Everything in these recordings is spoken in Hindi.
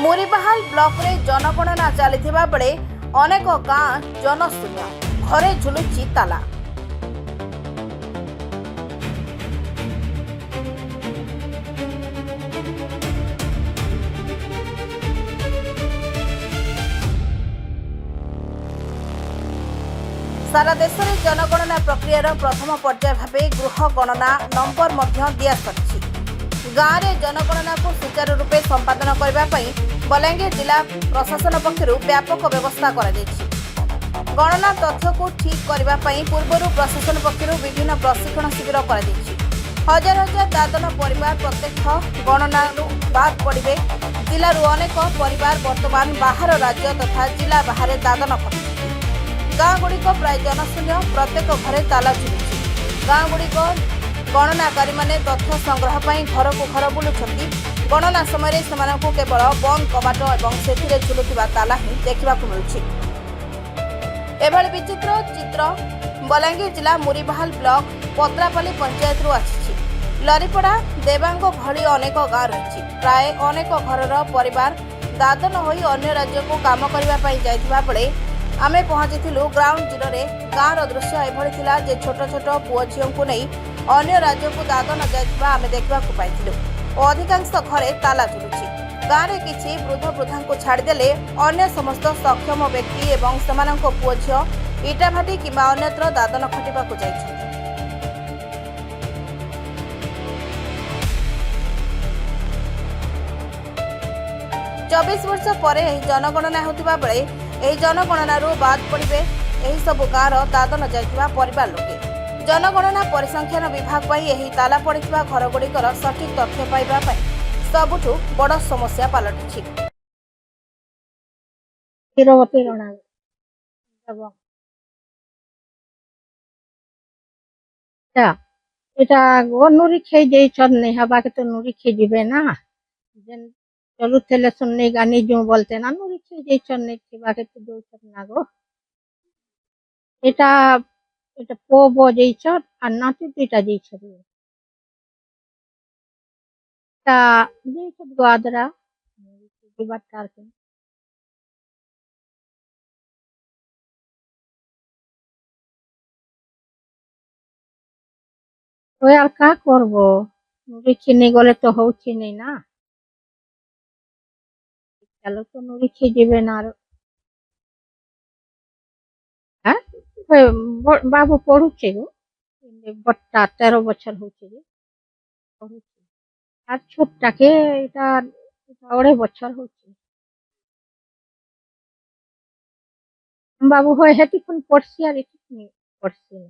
मुरीबाहाल ब्लॉक रे जनगणना चलिथिबा बेले अनेक गाँ जनशून्य घरे झुलुची ताला। सारा देश में जनगणना प्रक्रियार प्रथम पर्याय भाव गृह गणना नंबर दिया सारी गाँव में जनगणना को सुचारू रूपे संपादन करने बलांगीर जिला प्रशासन पक्षर व्यापक व्यवस्था कर गणना तथ्य को ठीक करने पूर्व प्रशासन पक्षर विभिन्न प्रशिक्षण शिविर कर हजार हजार दादन परिवार प्रत्यक्ष गणना बाद पड़े। जिलू अनेक परिवार वर्तमान बाहर राज्य तथा जिला बाहर दादन कर गाँ गुड़िक प्राय जनशून्य प्रत्येक घरे ताला झुलुଛି। गाँ गुड़िक गणनाकारी माने तथ्य संग्रह पर घर को घर बुलूं। गणना समय से केवल बंद कबाट और से झुलुवा ताला ही देखा मिलूँ। एभली विचित्र चित्र बलांगीर जिला मुरीबाहाल ब्लॉक पत्रापाली पंचायत आसी। लरीपड़ा देवांग भली अनेक गाँ रही प्राय अनेक घर परिवार दादन हो अन्य राज्य को काम करने जाइथिबा बेले आमे पहुंचीलु ग्राउंड जीरो रे। गाँव दृश्य एभली थिला जे छोट छोट पुओ झीओं को नहीं अन्य राज्य को दादन जाइथिबा आमे देखा पाइथिलु। अधिकांश घरे ताला झुलुछि। गाँव में किछि वृद्ध वृद्धा को छाड़देले अन्य समस्त सक्षम व्यक्ति एवं सेमानंको पुओ झीओ इटाभाटी किंबा अन्यत्र दादन खटिबाकू जाइछथि। चौबीस वर्ष पर जनगणना होतिबा बेले एही जनगणनारू बाद पड़े एही सबु गाँवर दादन जाइथिबा परिवार लोके। जनगणना परिसंख्यान विभाग पर यही ताला पड़िथिबा घरगुड़िकर सठिक तथ्य पाइबा पई सबुठु बड़ समस्या पलटिछि। এটা গো নুরি খেয়ে যেইছন নেই হবাকে তো নুরি খেয়ে দিবে না যেন চলুথেলে শুননি গানি जो বলতে না নুরি খেয়ে যেইছন নেই হবাকে তো দৌছন না গো। এটা এটা পো যেইছন আর নাতি দুইটা যেইছন তা যেইছন গো আদরা দিবার কারকে ওই আর কা করব নুরি চিনি গলে তো হচ্ছে নেই না চলো তো নুরি খেয়ে দিবে না আর হ্যাঁ ওই বাবু পড়ুছে গো বট্টা 13 বছর হচ্ছে যে পড়ুছে আর ছোটটাকে এটা 2.5 বছর হচ্ছে। বাবু হয় হেতিক্ষণ পড়ছি আর এটুকুন পড়ছি না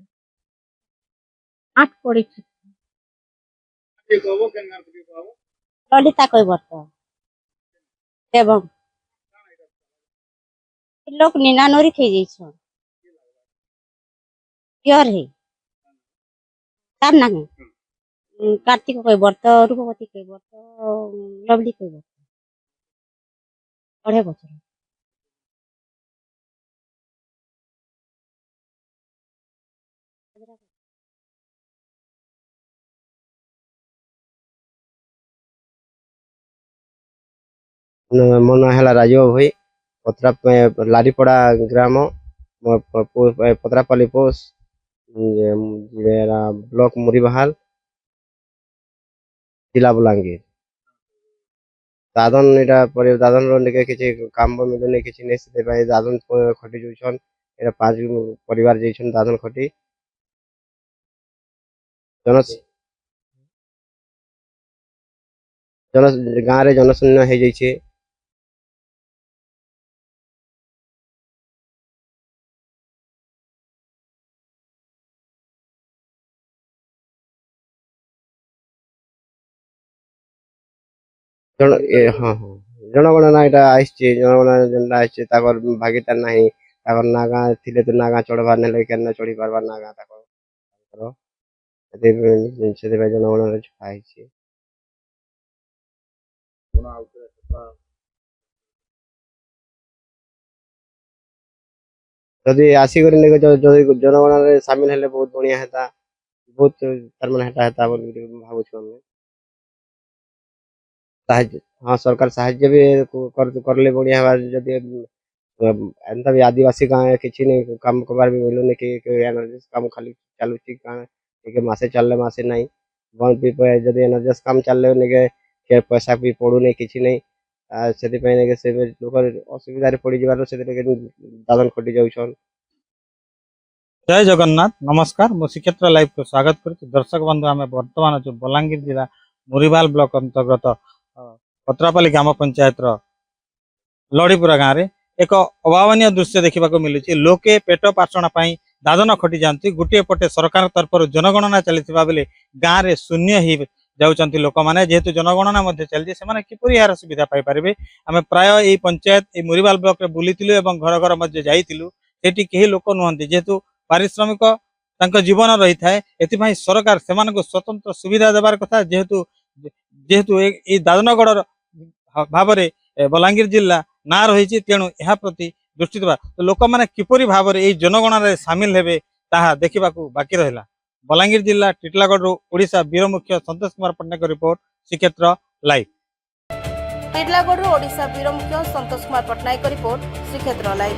8 পড়েছি। ললিতা কৈবর্ত এবং লোক নিনা নরি খেয়ে যাইছ কিয়র হে তার না কার্তিক কৈবর্ত রূপবতী কৈবর্ত লভলি কৈবর্ত 2.5 বছর। ମୋ ନାଁ ହେଲା ରାଜୀବ ଭୋଇ। ଲାରିପଡ଼ା ଗ୍ରାମ ପତ୍ରାପାଲି ପୋଷ୍ଟ ବ୍ଲକ ମୁରିବାହାଲ ଜିଲ୍ଲା ବଲାଙ୍ଗୀର। ଦାଦନ ଏଇଟା ଦାଦନର ଟିକେ କିଛି କାମ ମିଳୁନି କିଛି ନେଇ ସେଥିପାଇଁ ଦାଦନ ଖଟି ଯାଉଛନ୍। ଏଇଟା 5 ପରିବାର ଯାଇଛନ୍ ଦାଦନ ଖଟି। ଗାଁରେ ଜନଶୂନ୍ୟ ହେଇଯାଇଛି। ହଁ ହଁ जनगणना এটা আসছে जनगणना যেটা আসছে তাকর ভাগিদার নাই তাকর না গাঁ ଥିଲେ তো না গাঁ চড়বার নেলে কেন চড়ি পারবার না গাঁ তাকর ସେଥିପାଇଁ जनगणना ଛୁଆ ହେଇଛି। ଯଦି ଆସିକରି ଯଦି जनगणनाରେ ସାମିଲ ହେଲେ ବହୁତ ବଢିଆ ହେତା ବହୁତ ତାର ମାନେ ହେଟା ହେତା ବୋଲି ଭାବୁଛୁ ଆମେ। हाँ सरकार साहाଯ୍य भी करले बढ़िया हवा जदि एंता भी आदिवासी गाँव किसी नहीं काम कबार भी मिलुनी कि एनर्जीस काम खाली चलुची गाँव टिके मासे चलले मासे नहीं बंद भी जदि एनर्जीस काम चलले निके के पैसा भी पड़ुनी किसी नहीं ସେଥିପାଇଁ ନେଇକି ସେ ଲୋକ ଅସୁବିଧାରେ ପଡ଼ିଯିବାରୁ ସେଥିରେ ଦାଦନ ଖଟି ଯାଉଛନ୍। जय जगन्नाथ नमस्कार मो श्रीक्षेत्र लाइव को स्वागत करुच्ची दर्शक बंधु आम बर्तमान जो बलांगीर जिला मुरीबाल ब्लॉक अंतर्गत पत्रापाली ग्राम पंचायत लड़ीपुरा गाँव में एक अभावनीय दृश्य देखा मिलूँ लोके पेट पाषण दादन खटी जाती गोटे पटे सरकार तरफ जनगणना चली बेले गाँव में शून्य ही जाऊँच लोक मैंने जेहेतु जनगणना चलती से किपरि यार सुविधा पाइपर आम प्राय ये पंचायत ये मुरीबाल ब्लॉक में बुलूँ और घर घर मध्य जाइलु सेठी कहीं लोक नुहति जेहेतु पारिश्रमिक जीवन रही है सरकार से स्वतंत्र सुविधा देवार कथा जेहेतु जेहेतु ये दादनगढ़ भाव में बलांगीर जिला ना रही तेणु यह प्रति दृष्टि देवा तो लोक मैंने किपरि भाव में जनगणना सामिल हेबे ताहा देखा बाकी रहा। बलांगीर जिला टिटलागढ़ ओडिशा वीर मुख्य संतोष कुमार पट्टनायक रिपोर्ट श्रीक्षेत्र लाइव। टिटलागढ़ ओडिशा वीर मुख्य संतोष कुमार पट्टनायक रिपोर्ट श्रीक्षेत्र लाइव।